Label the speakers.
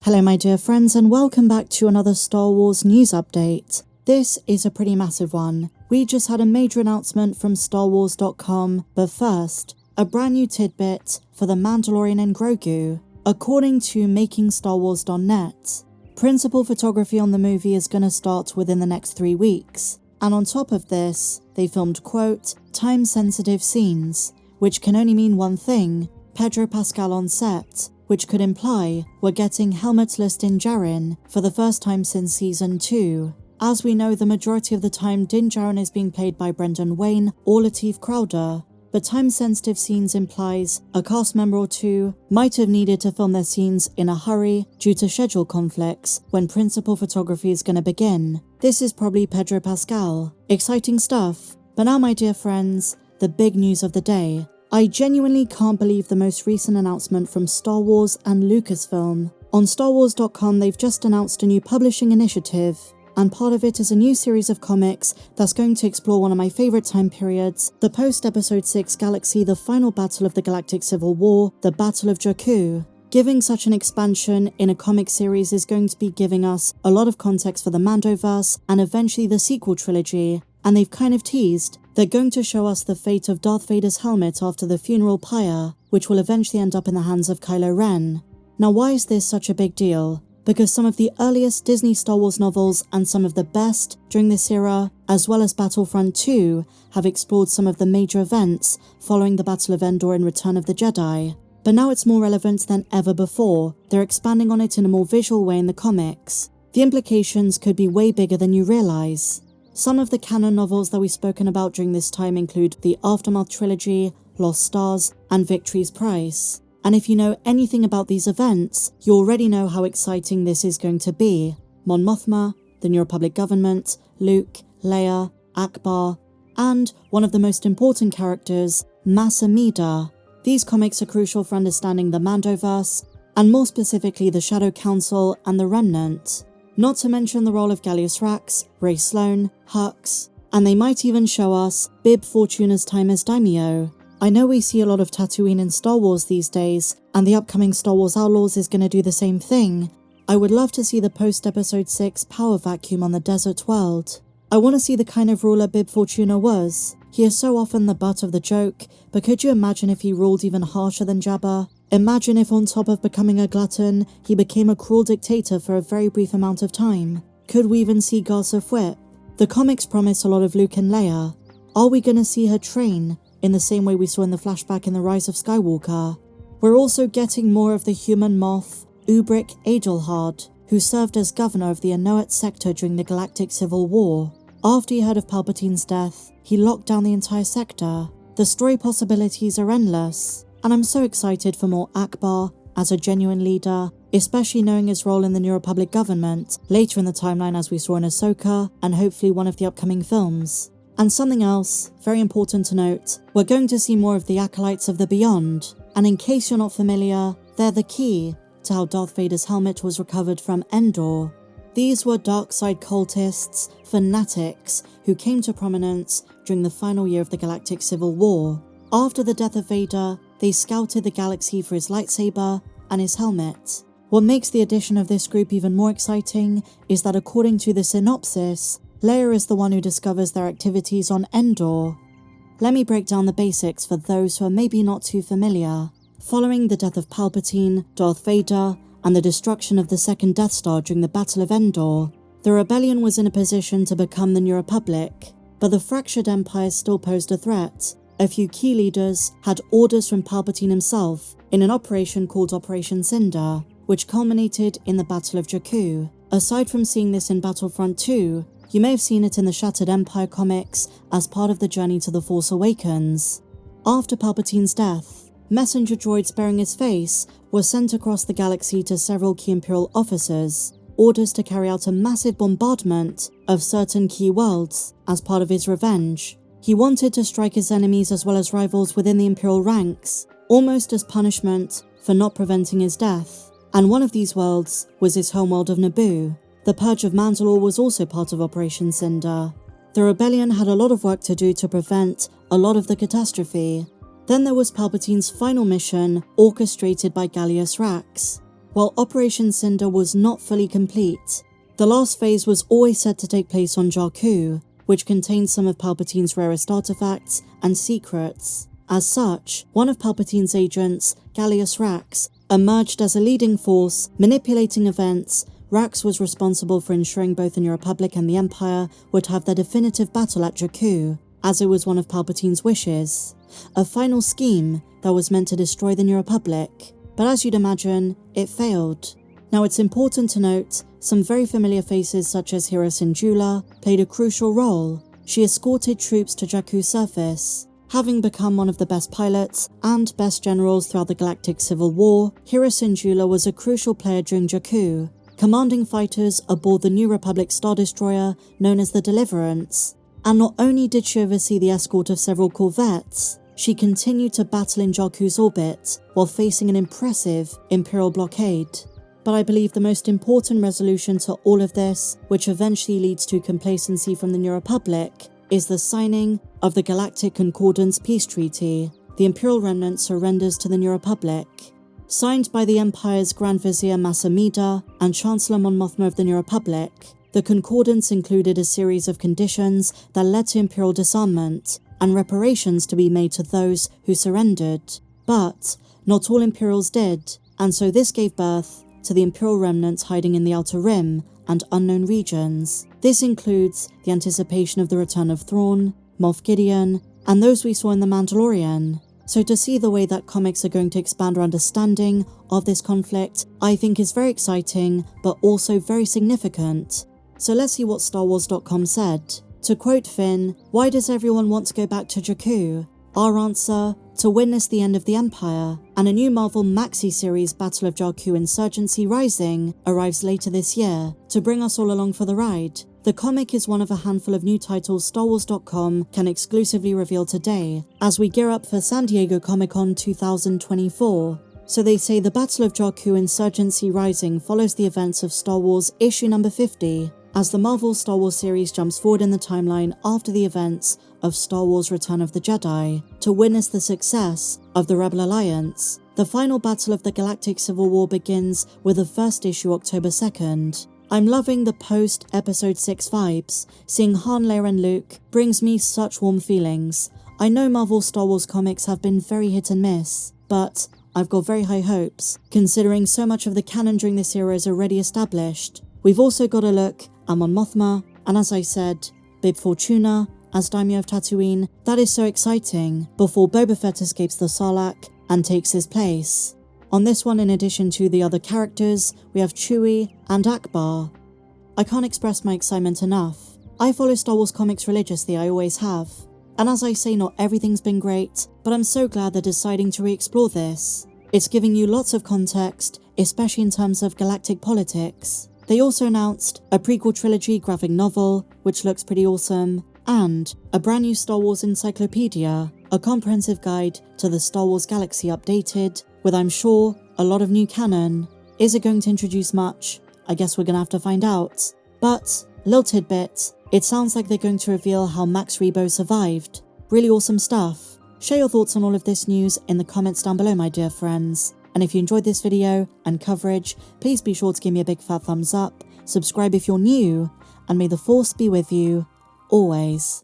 Speaker 1: Hello my dear friends and welcome back to another Star Wars news update. This is a pretty massive one. We just had a major announcement from StarWars.com, but first, a brand new tidbit for the Mandalorian and Grogu. According to MakingStarWars.net, principal photography on the movie is gonna start within the next 3 weeks. And on top of this, they filmed, quote, time-sensitive scenes, which can only mean one thing, Pedro Pascal on set, which could imply we're getting helmetless Din Djarin for the first time since Season 2. As we know, the majority of the time Din Djarin is being played by Brendan Wayne or Lateef Crowder, but time-sensitive scenes implies a cast member or two might have needed to film their scenes in a hurry due to schedule conflicts when principal photography is going to begin. This is probably Pedro Pascal. Exciting stuff. But now, my dear friends, the big news of the day. I genuinely can't believe the most recent announcement from Star Wars and Lucasfilm. On StarWars.com, they've just announced a new publishing initiative, and part of it is a new series of comics that's going to explore one of my favorite time periods, the post-Episode 6 galaxy, the final battle of the Galactic Civil War, the Battle of Jakku. Giving such an expansion in a comic series is going to be giving us a lot of context for the Mandoverse and eventually the sequel trilogy, and they've kind of teased they're going to show us the fate of Darth Vader's helmet after the funeral pyre, which will eventually end up in the hands of Kylo Ren. Now, why is this such a big deal? Because some of the earliest Disney Star Wars novels and some of the best during this era, as well as Battlefront 2, have explored some of the major events following the Battle of Endor and Return of the Jedi. But now it's more relevant than ever before. They're expanding on it in a more visual way in the comics. The implications could be way bigger than you realize. Some of the canon novels that we've spoken about during this time include the Aftermath trilogy, Lost Stars, and Victory's Price. And if you know anything about these events, you already know how exciting this is going to be. Mon Mothma, the New Republic government, Luke, Leia, Akbar, and one of the most important characters, Mas Amedda. These comics are crucial for understanding the Mandoverse, and more specifically the Shadow Council and the Remnant. Not to mention the role of Gallius Rax, Ray Sloane, Hux, and they might even show us Bib Fortuna's time as Daimyo. I know we see a lot of Tatooine in Star Wars these days, and the upcoming Star Wars Outlaws is going to do the same thing. I would love to see the post-Episode 6 power vacuum on the desert world. I want to see the kind of ruler Bib Fortuna was. He is so often the butt of the joke, but could you imagine if he ruled even harsher than Jabba? Imagine if on top of becoming a glutton, he became a cruel dictator for a very brief amount of time. Could we even see Garsa Fwip? The comics promise a lot of Luke and Leia. Are we going to see her train in the same way we saw in the flashback in The Rise of Skywalker? We're also getting more of the human moth, Ubric Adelhard, who served as governor of the Anoat sector during the Galactic Civil War. After he heard of Palpatine's death, he locked down the entire sector. The story possibilities are endless, and I'm so excited for more Akbar as a genuine leader, especially knowing his role in the New Republic government later in the timeline as we saw in Ahsoka and hopefully one of the upcoming films. And something else, very important to note, we're going to see more of the Acolytes of the Beyond, and in case you're not familiar, they're the key to how Darth Vader's helmet was recovered from Endor. These were dark side cultists, fanatics, who came to prominence during the final year of the Galactic Civil War. After the death of Vader, they scouted the galaxy for his lightsaber and his helmet. What makes the addition of this group even more exciting is that according to the synopsis, Leia is the one who discovers their activities on Endor. Let me break down the basics for those who are maybe not too familiar. Following the death of Palpatine, Darth Vader, and the destruction of the second Death Star during the Battle of Endor, the rebellion was in a position to become the New Republic, but the fractured empire still posed a threat. A few key leaders had orders from Palpatine himself in an operation called Operation Cinder, which culminated in the Battle of Jakku. Aside from seeing this in Battlefront 2, you may have seen it in the Shattered Empire comics as part of the journey to The Force Awakens. After Palpatine's death, messenger droids bearing his face were sent across the galaxy to several key Imperial officers, orders to carry out a massive bombardment of certain key worlds as part of his revenge. He wanted to strike his enemies as well as rivals within the Imperial ranks, almost as punishment for not preventing his death. And one of these worlds was his homeworld of Naboo. The Purge of Mandalore was also part of Operation Cinder. The rebellion had a lot of work to do to prevent a lot of the catastrophe. Then there was Palpatine's final mission, orchestrated by Gallius Rax. while Operation Cinder was not fully complete. The last phase was always said to take place on Jakku, which contains some of Palpatine's rarest artifacts and secrets. As such, one of Palpatine's agents, Gallius Rax, emerged as a leading force, manipulating events. Rax was responsible for ensuring both the New Republic and the Empire would have their definitive battle at Jakku, as it was one of Palpatine's wishes. A final scheme that was meant to destroy the New Republic, but as you'd imagine, it failed. Now it's important to note, some very familiar faces such as Hera Syndulla played a crucial role. She escorted troops to Jakku's surface. Having become one of the best pilots and best generals throughout the Galactic Civil War, Hera Syndulla was a crucial player during Jakku, commanding fighters aboard the New Republic Star Destroyer known as the Deliverance. And not only did she oversee the escort of several corvettes, she continued to battle in Jakku's orbit while facing an impressive Imperial blockade. But I believe the most important resolution to all of this, which eventually leads to complacency from the New Republic, is the signing of the Galactic Concordance Peace Treaty. The Imperial Remnant surrenders to the New Republic. Signed by the Empire's Grand Vizier Mas Amedda and Chancellor Mon Mothma of the New Republic, the Concordance included a series of conditions that led to Imperial disarmament and reparations to be made to those who surrendered. But not all Imperials did, and so this gave birth to the Imperial remnants hiding in the Outer Rim and unknown regions. This includes the anticipation of the return of Thrawn, Moff Gideon, and those we saw in The Mandalorian. So to see the way that comics are going to expand our understanding of this conflict, I think is very exciting, but also very significant. So let's see what StarWars.com said. To quote Finn, "Why does everyone want to go back to Jakku? Our answer, to witness the end of the Empire, and a new Marvel maxi series Battle of Jakku Insurgency Rising arrives later this year to bring us all along for the ride. The comic is one of a handful of new titles StarWars.com can exclusively reveal today as we gear up for San Diego Comic-Con 2024. So they say the Battle of Jakku Insurgency Rising follows the events of Star Wars issue number 50, as the Marvel Star Wars series jumps forward in the timeline after the events of Star Wars Return of the Jedi, to witness the success of the Rebel Alliance. The final battle of the Galactic Civil War begins with the first issue October 2nd. I'm loving the post-Episode 6 vibes. Seeing Han, Leia and Luke brings me such warm feelings. I know Marvel Star Wars comics have been very hit and miss, but I've got very high hopes, considering so much of the canon during this era is already established. We've also got a look at Mon Mothma, and as I said, Bib Fortuna as Daimyo of Tatooine. That is so exciting, before Boba Fett escapes the Sarlacc and takes his place. On this one, in addition to the other characters, we have Chewie and Akbar. I can't express my excitement enough. I follow Star Wars comics religiously, I always have. And as I say, not everything's been great, but I'm so glad they're deciding to re-explore this. It's giving you lots of context, especially in terms of galactic politics. They also announced a prequel trilogy graphic novel, which looks pretty awesome, and a brand new Star Wars encyclopedia, a comprehensive guide to the Star Wars galaxy updated, with I'm sure a lot of new canon. Is it going to introduce much? I guess we're gonna have to find out. But, little tidbit, it sounds like they're going to reveal how Max Rebo survived. Really awesome stuff. Share your thoughts on all of this news in the comments down below, my dear friends. And if you enjoyed this video and coverage, please be sure to give me a big fat thumbs up, subscribe if you're new, and may the Force be with you, always.